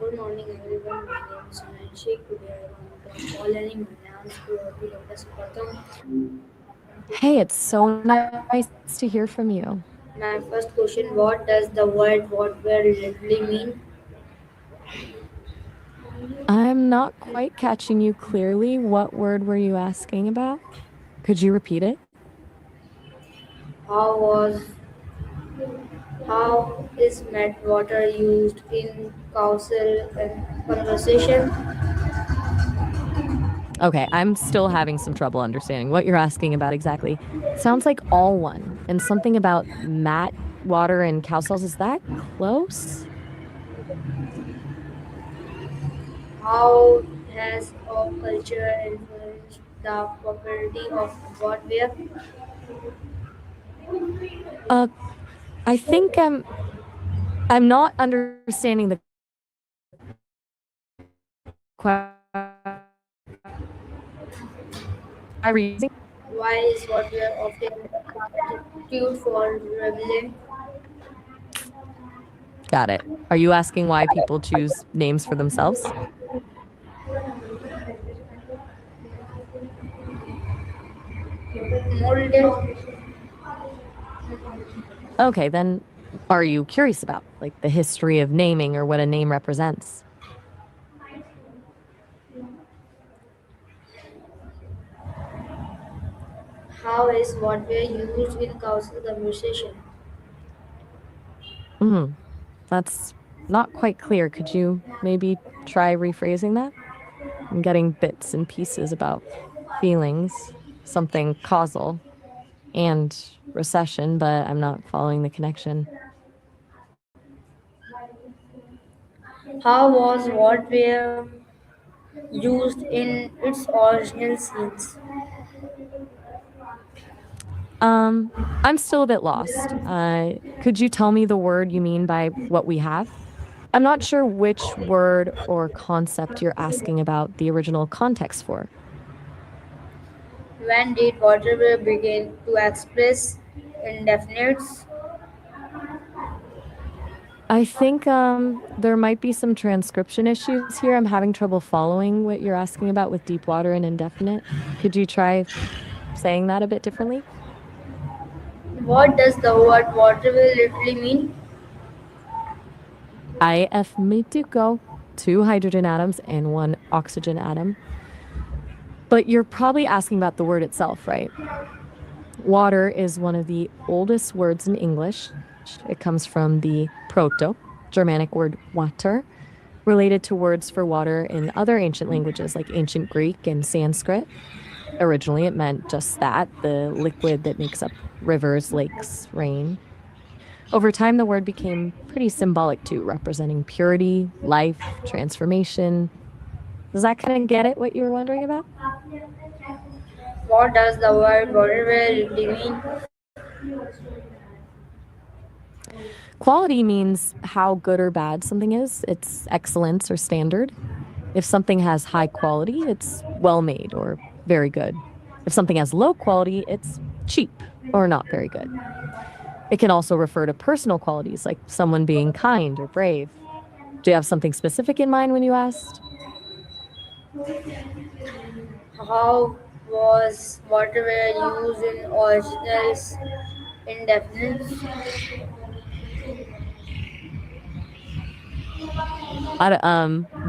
Good morning, everyone. My name is Nancy. Today I want to call any nouns to discuss further. Hey, it's so nice to hear from you. My first question: what does the word "what" where literally mean? I'm not quite catching you clearly. What word were you asking about? Could you repeat it? How was how is met water used in causal and conversation? Okay, I'm still having some trouble understanding what you're asking about exactly. Sounds like all one and something about mat, water, and cow cells. Is that close? How has our culture influenced the popularity of what where? Uh, I think I'm not understanding the question. Try rephrasing. Why is what where often substitute for rebellion? Got it. Are you asking why people choose names for themselves? Molded. Okay, then are you curious about like the history of naming or what a name represents? How is what were used in causal conversation? Mm, that's not quite clear. Could you maybe try rephrasing that? I'm getting bits and pieces about feelings, something causal, and recession, but I'm not following the connection. How was what were used in its original scenes? Um, I'm still a bit lost. Could you tell me the word you mean by what we have? I'm not sure which word or concept you're asking about the original context for. When did water begin to express indefinites? I think there might be some transcription issues here. I'm having trouble following what you're asking about with deep water and indefinite. Could you try saying that a bit differently? What does the word water literally mean? IF go, two hydrogen atoms and one oxygen atom. But you're probably asking about the word itself, right? Water is one of the oldest words in English. It comes from the Proto, Germanic word water, related to words for water in other ancient languages like ancient Greek and Sanskrit. Originally, it meant just that, the liquid that makes up rivers, lakes, rain. Over time, the word became pretty symbolic too, representing purity, life, transformation. Does that kind of get it, what you were wondering about? What does the word water literally mean? Quality means how good or bad something is, it's excellence or standard. If something has high quality, it's well made or very good. If something has low quality, it's cheap or not very good. It can also refer to personal qualities like someone being kind or brave. Do you have something specific in mind when you asked? How was water used in originals indefinites?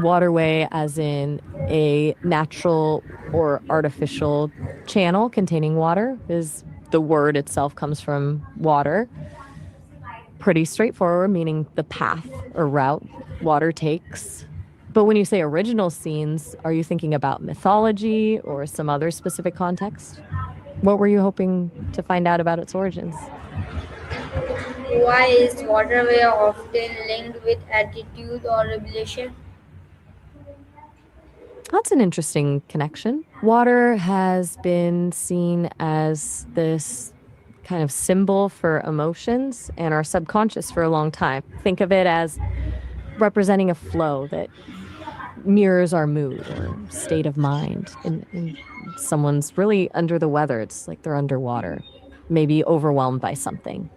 Waterway, as in a natural or artificial channel containing water, is the word itself comes from water. Pretty straightforward, meaning the path or route water takes. But when you say original scenes, are you thinking about mythology or some other specific context? What were you hoping to find out about its origins? Why is waterway often linked with attitude or rebellion? That's an interesting connection. Water has been seen as this kind of symbol for emotions and our subconscious for a long time. Think of it as representing a flow that mirrors our mood or state of mind. And someone's really under the weather, it's like they're underwater, maybe overwhelmed by something.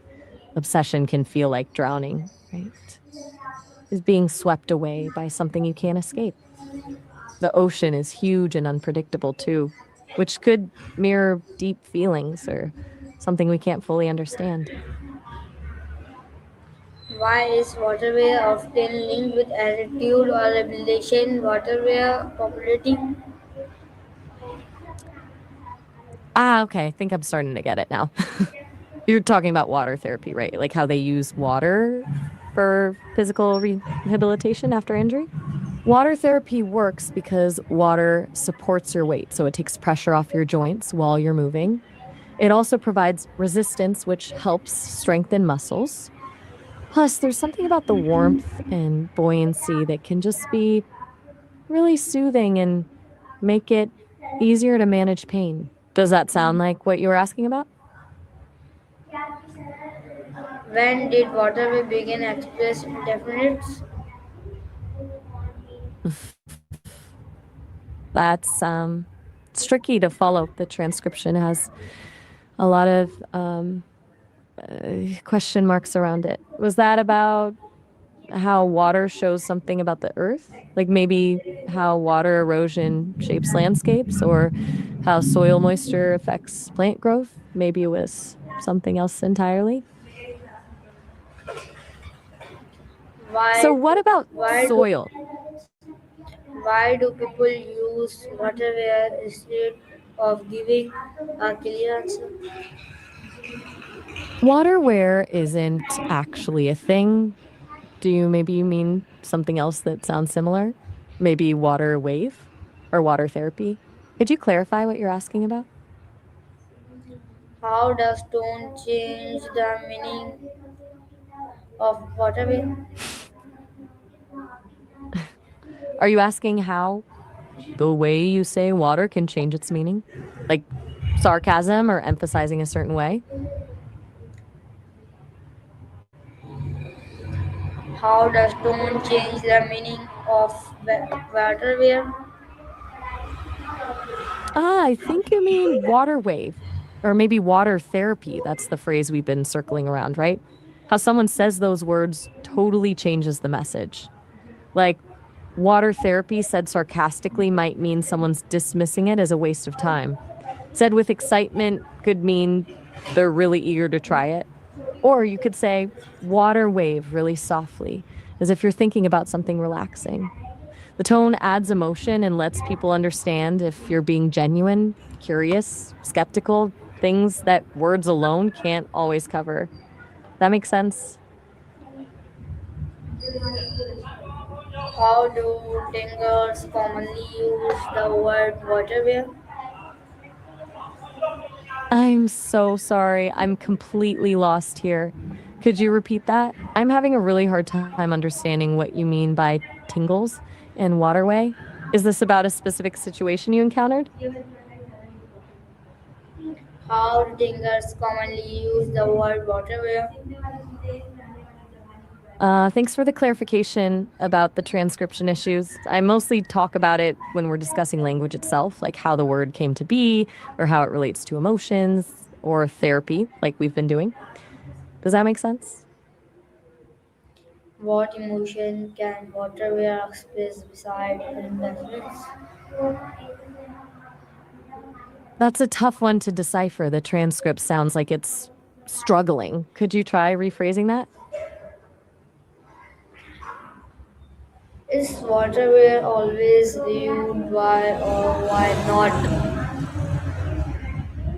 Obsession can feel like drowning, right? is being swept away by something you can't escape. The ocean is huge and unpredictable too, which could mirror deep feelings or something we can't fully understand. Why is waterway often linked with attitude or relation waterway popularity? Ah, okay. I think I'm starting to get it now. You're talking about water therapy, right? Like how they use water for physical rehabilitation after injury? Water therapy works because water supports your weight, so it takes pressure off your joints while you're moving. It also provides resistance, which helps strengthen muscles. Plus, there's something about the warmth and buoyancy that can just be really soothing and make it easier to manage pain. Does that sound like what you were asking about? When did waterway begin express definites? That's it's tricky to follow. The transcription has a lot of question marks around it. Was that about how water shows something about the earth? Like maybe how water erosion shapes landscapes or how soil moisture affects plant growth? Maybe it was something else entirely. So, Why what about why do soil? why do people use waterway instead of giving a clear answer? Waterware isn't actually a thing. Do you maybe you mean something else that sounds similar? Maybe water wave or water therapy? Could you clarify what you're asking about? How does tone change the meaning of waterway? Are you asking how the way you say water can change its meaning? Like sarcasm or emphasizing a certain way? How does tone change the meaning of waterway? Ah, I think you mean water wave or maybe water therapy. That's the phrase we've been circling around, right? How someone says those words totally changes the message. Like water therapy said sarcastically might mean someone's dismissing it as a waste of time. Said with excitement could mean they're really eager to try it. Or you could say water wave really softly, as if you're thinking about something relaxing. The tone adds emotion and lets people understand if you're being genuine, curious, skeptical, things that words alone can't always cover. That makes sense? How do singers commonly use the word waterway? I'm so sorry. I'm completely lost here. Could you repeat that? I'm having a really hard time understanding what you mean by tingles and waterway. Is this about a specific situation you encountered? How do singers commonly use the word waterway? Thanks for the clarification about the transcription issues. I mostly talk about it when we're discussing language itself, like how the word came to be, or how it relates to emotions, or therapy, like we've been doing. Does that make sense? What emotion can waterway express beside indifference? That's a tough one to decipher. The transcript sounds like it's struggling. Could you try rephrasing that? Is waterway always viewed why or why not?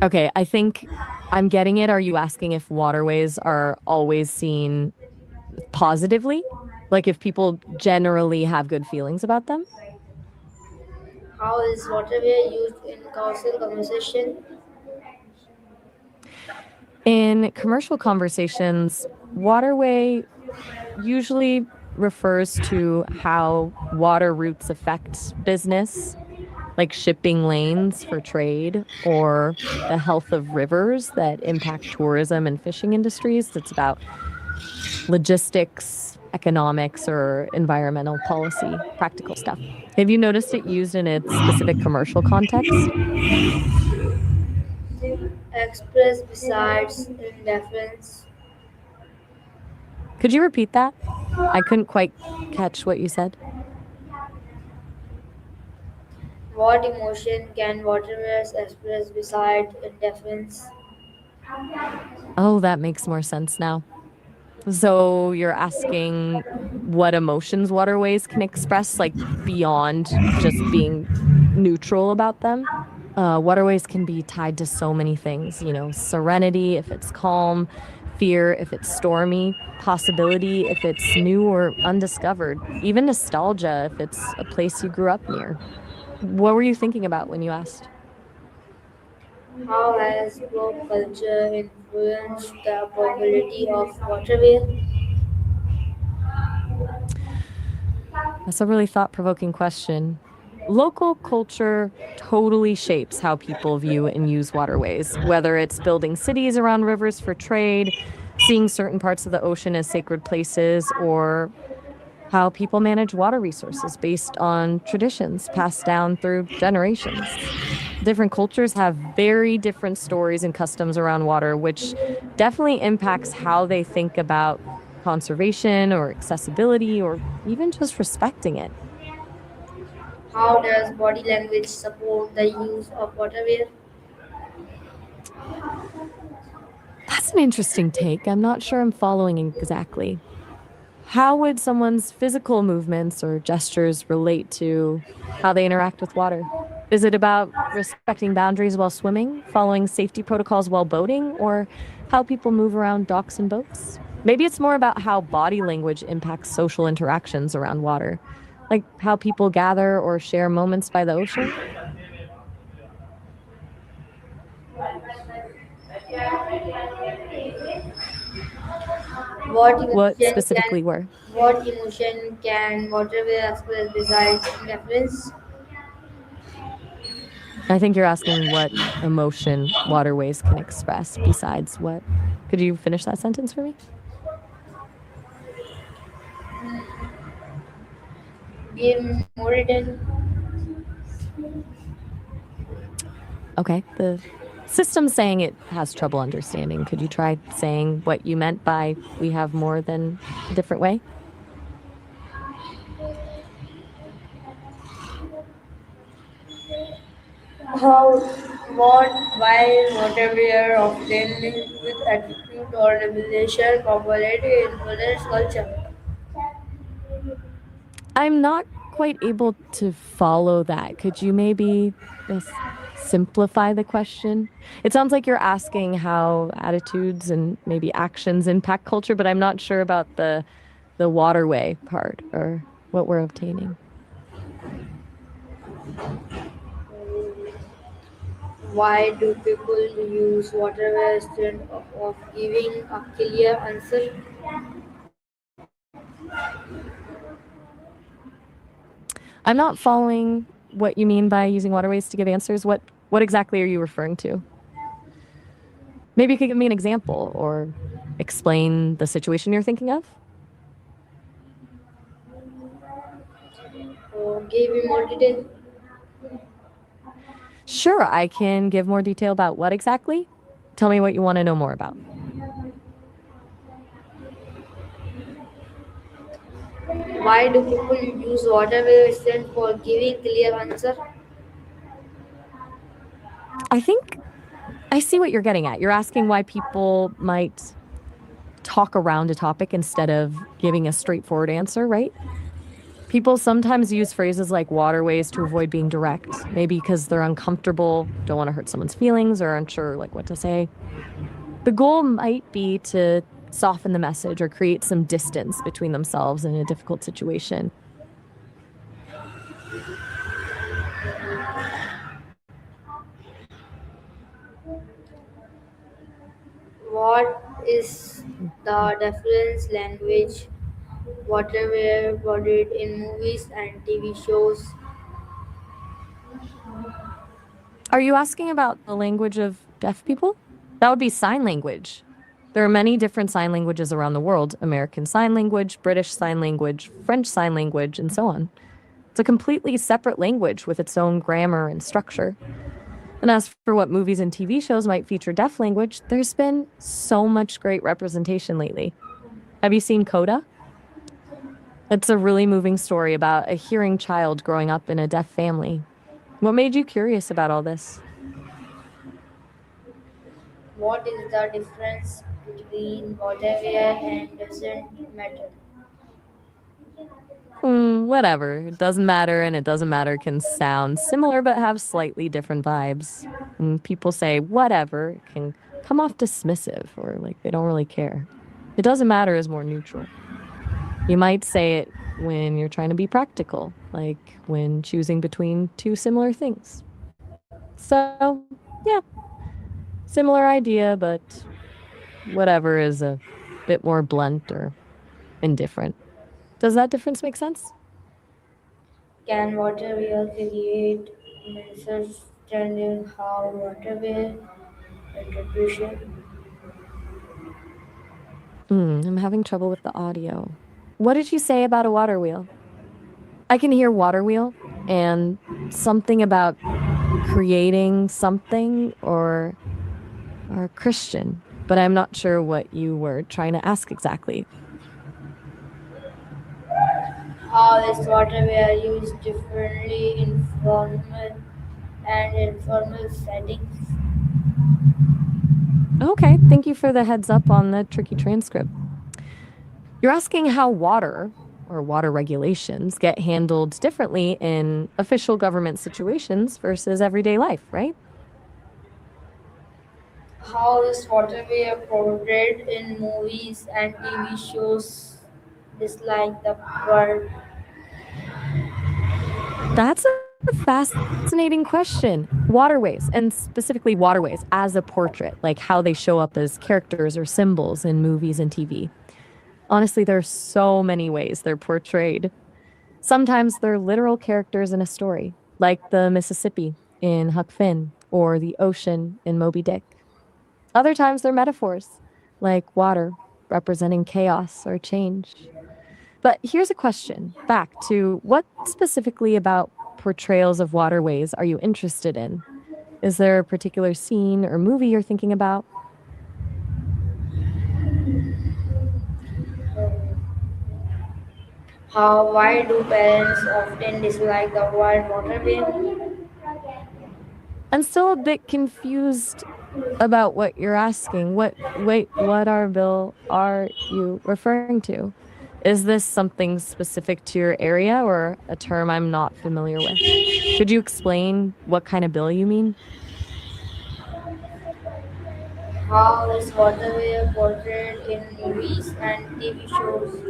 Okay, I think I'm getting it. Are you asking if waterways are always seen positively? Like if people generally have good feelings about them? How is waterway used in casual conversation? In commercial conversations, waterway usually refers to how water routes affect business, like shipping lanes for trade, or the health of rivers that impact tourism and fishing industries. It's about logistics, economics, or environmental policy, practical stuff. Have you noticed it used in its specific commercial context? Express besides indifference. Could you repeat that? I couldn't quite catch what you said. What emotion can waterways express besides indifference? Oh, that makes more sense now. So you're asking what emotions waterways can express, like beyond just being neutral about them? Waterways can be tied to so many things, serenity if it's calm, fear if it's stormy, possibility if it's new or undiscovered, even nostalgia if it's a place you grew up near. What were you thinking about when you asked? How has pop culture influenced the popularity of waterway? That's a really thought provoking question. Local culture totally shapes how people view and use waterways, whether it's building cities around rivers for trade, seeing certain parts of the ocean as sacred places, or how people manage water resources based on traditions passed down through generations. Different cultures have very different stories and customs around water, which definitely impacts how they think about conservation or accessibility or even just respecting it. How does body language support the use of waterway? That's an interesting take. I'm not sure I'm following exactly. How would someone's physical movements or gestures relate to how they interact with water? Is it about respecting boundaries while swimming, following safety protocols while boating, or how people move around docks and boats? Maybe it's more about how body language impacts social interactions around water, like how people gather or share moments by the ocean. What What emotion can specifically were? what emotion can waterway express besides indifference? I think you're asking what emotion waterways can express besides what. Could you finish that sentence for me? Give more detail. Okay. The system's saying it has trouble understanding. Could you try saying what you meant by we have more than a different way? How what while waterway are often linked with attitude or revelation, popularity influence culture. I'm not quite able to follow that. Could you maybe simplify the question? It sounds like you're asking how attitudes and maybe actions impact culture, but I'm not sure about the waterway part or what we're obtaining. Why do people use waterway instead of giving a clear answer? I'm not following what you mean by using waterways to give answers. What exactly are you referring to? Maybe you could give me an example or explain the situation you're thinking of. Give me more detail. Sure, I can give more detail about what exactly. Tell me what you want to know more about. Why do people use waterway instead for giving clear answer? I think I see what you're getting at. You're asking why people might talk around a topic instead of giving a straightforward answer, right? People sometimes use phrases like waterways to avoid being direct, maybe because they're uncomfortable, don't want to hurt someone's feelings, or unsure like what to say. The goal might be to soften the message or create some distance between themselves in a difficult situation. What is the difference language waterway bodied in movies and TV shows? Are you asking about the language of deaf people? That would be sign language. There are many different sign languages around the world: American Sign Language, British Sign Language, French Sign Language, and so on. It's a completely separate language with its own grammar and structure. And as for what movies and TV shows might feature deaf language, there's been so much great representation lately. Have you seen Coda? It's a really moving story about a hearing child growing up in a deaf family. What made you curious about all this? What is the difference between whatever and doesn't matter? Whatever. It doesn't matter and it doesn't matter can sound similar but have slightly different vibes. People say whatever it can come off dismissive or like they don't really care. It doesn't matter is more neutral. You might say it when you're trying to be practical, like when choosing between two similar things. So, yeah, similar idea, but whatever is a bit more blunt or indifferent. Does that difference make sense? Can whatever create misunderstanding how whatever attribution? I'm having trouble with the audio. What did you say about a water wheel? I can hear water wheel and something about creating something or Christian, but I'm not sure what you were trying to ask exactly. How is whatever used differently in formal and informal settings? Okay, thank you for the heads up on the tricky transcript. You're asking how water or water regulations get handled differently in official government situations versus everyday life, right? How is whatever portrayed in movies and TV shows dislike the word? That's a fascinating question. Waterways, and specifically waterways as a portrait, like how they show up as characters or symbols in movies and TV. Honestly, there's so many ways they're portrayed. Sometimes they're literal characters in a story, like the Mississippi in Huck Finn or the ocean in Moby Dick. Other times they're metaphors, like water representing chaos or change. But here's a question back to what specifically about portrayals of waterways are you interested in? Is there a particular scene or movie you're thinking about? How why do parents often dislike the word waterway? I'm still a bit confused about what you're asking. What are Bill are you referring to? Is this something specific to your area or a term I'm not familiar with? Could you explain what kind of bill you mean? How is waterway portrayed in movies and TV shows?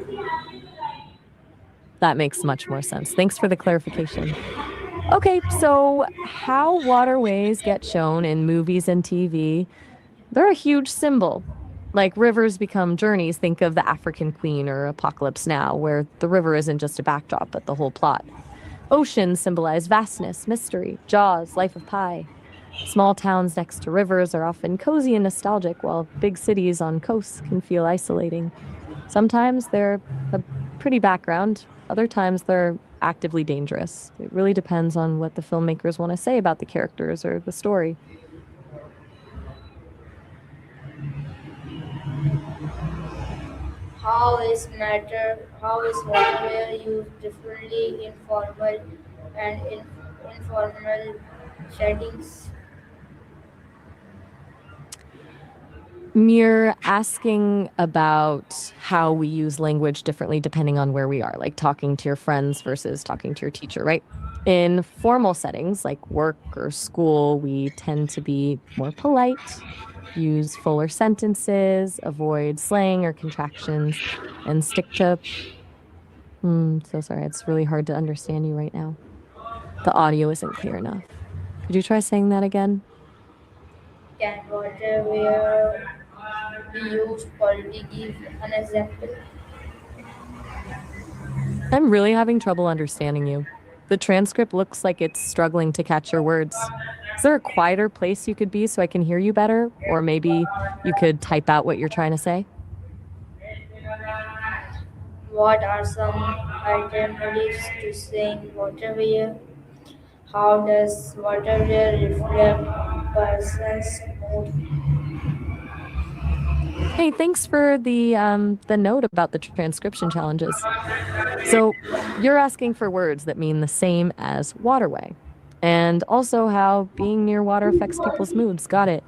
That makes much more sense. Thanks for the clarification. Okay, so how waterways get shown in movies and TV, they're a huge symbol. Like rivers become journeys. Think of the African Queen or Apocalypse Now, where the river isn't just a backdrop, but the whole plot. Oceans symbolize vastness, mystery, Jaws, Life of Pi. Small towns next to rivers are often cozy and nostalgic, while big cities on coasts can feel isolating. Sometimes they're a pretty background, other times they're actively dangerous. It really depends on what the filmmakers want to say about the characters or the story. How is waterway used differently in formal and informal settings? You're asking about how we use language differently depending on where we are, like talking to your friends versus talking to your teacher, right? In formal settings like work or school, we tend to be more polite, use fuller sentences, avoid slang or contractions, and stick to. So sorry, it's really hard to understand you right now. The audio isn't clear enough. Could you try saying that again? Can waterway be used politically? Give an example. I'm really having trouble understanding you. The transcript looks like it's struggling to catch your words. Is there a quieter place you could be so I can hear you better? Or maybe you could type out what you're trying to say? What are some alternatives to saying waterway? How does waterway reflect person's mood? Hey, thanks for the note about the transcription challenges. So, you're asking for words that mean the same as waterway, and also how being near water affects people's moods. Got it.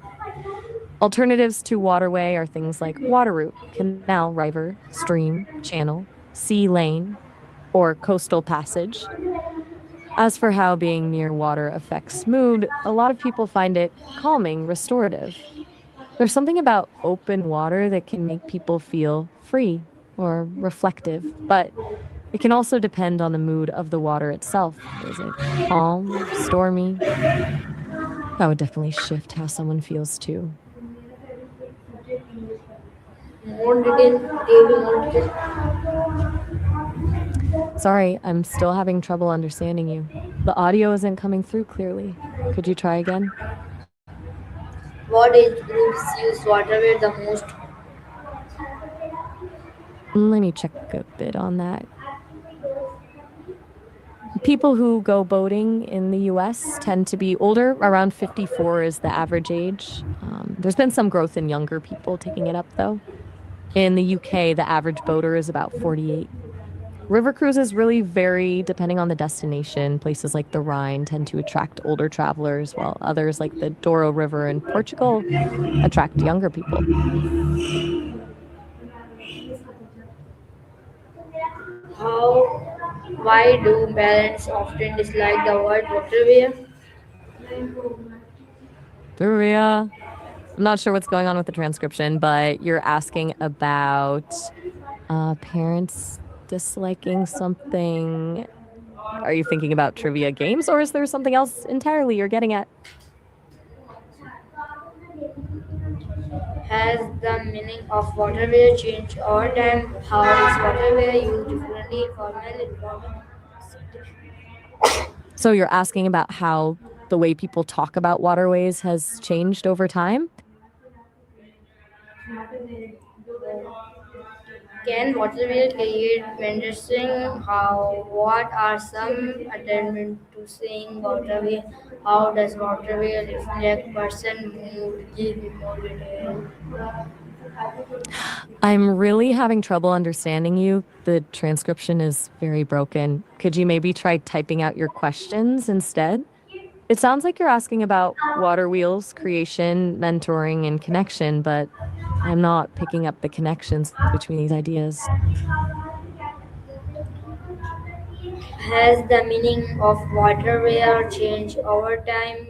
Alternatives to waterway are things like water route, canal, river, stream, channel, sea lane, or coastal passage. As for how being near water affects mood, a lot of people find it calming, restorative. There's something about open water that can make people feel free or reflective, but it can also depend on the mood of the water itself. Is it calm, stormy? That would definitely shift how someone feels too. More detail, give me more detail. Sorry, I'm still having trouble understanding you. The audio isn't coming through clearly. Could you try again? What age groups use waterway the most? Let me check a bit on that. People who go boating in the US tend to be older. Around 54 is the average age. There's been some growth in younger people taking it up, though. In the UK, the average boater is about 48. River cruises really vary depending on the destination. Places like the Rhine tend to attract older travelers, while others, like the Douro River in Portugal, attract younger people. How? Why do parents often dislike the word waterway? Maria, I'm not sure what's going on with the transcription, but you're asking about parents disliking something. Are you thinking about trivia games, or is there something else entirely you're getting at? Has the meaning of waterway changed over time? How is waterway used differently in formal, informal? So you're asking about how the way people talk about waterways has changed over time? Can waterway create understanding? How? What are some alternatives to saying waterway? How does waterway reflect person mood? Give me more detail. I'm really having trouble understanding you. The transcription is very broken. Could you maybe try typing out your questions instead? It sounds like you're asking about water wheels, creation, mentoring, and connection, but I'm not picking up the connections between these ideas. Has the meaning of waterway changed over time?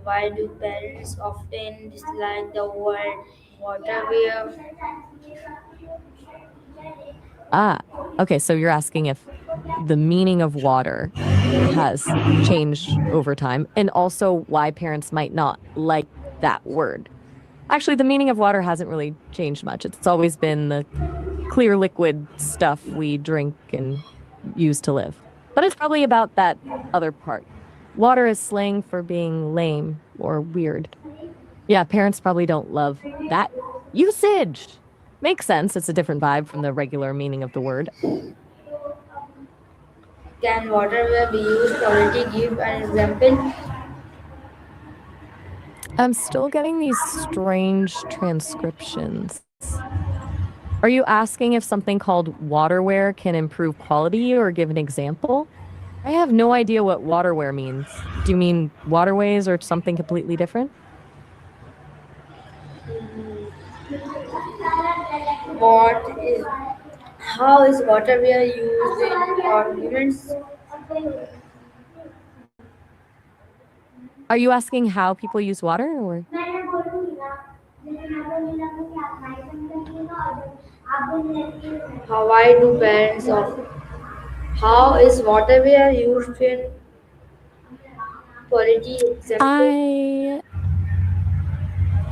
Why do parents often dislike the word waterway? Ah, okay. So you're asking if the meaning of water has changed over time and also why parents might not like that word. Actually, the meaning of water hasn't really changed much. It's always been the clear liquid stuff we drink and use to live. But it's probably about that other part. Water is slang for being lame or weird. Yeah, parents probably don't love that usage. Makes sense. It's a different vibe from the regular meaning of the word. Can waterway be used already? Give an example. I'm still getting these strange transcriptions. Are you asking if something called waterware can improve quality or give an example? I have no idea what waterware means. Do you mean waterways or something completely different? What is how is waterway used in arguments? Are you asking how people use water or? Why do parents of how is waterway used in polity example? I.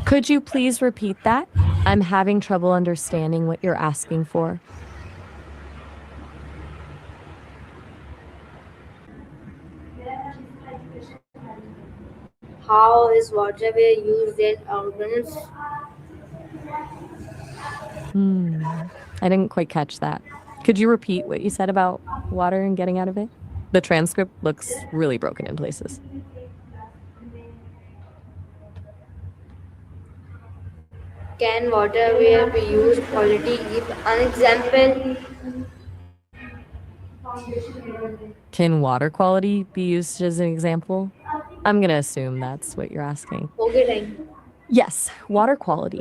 Could you please repeat that? I'm having trouble understanding what you're asking for. How is waterway used in arguments? Hmm. I didn't quite catch that. Could you repeat what you said about water and getting out of it? The transcript looks really broken in places. Can water wheel be used quality? Give an example. Can water quality be used as an example? I'm going to assume that's what you're asking. Okay, thank you. Yes, water quality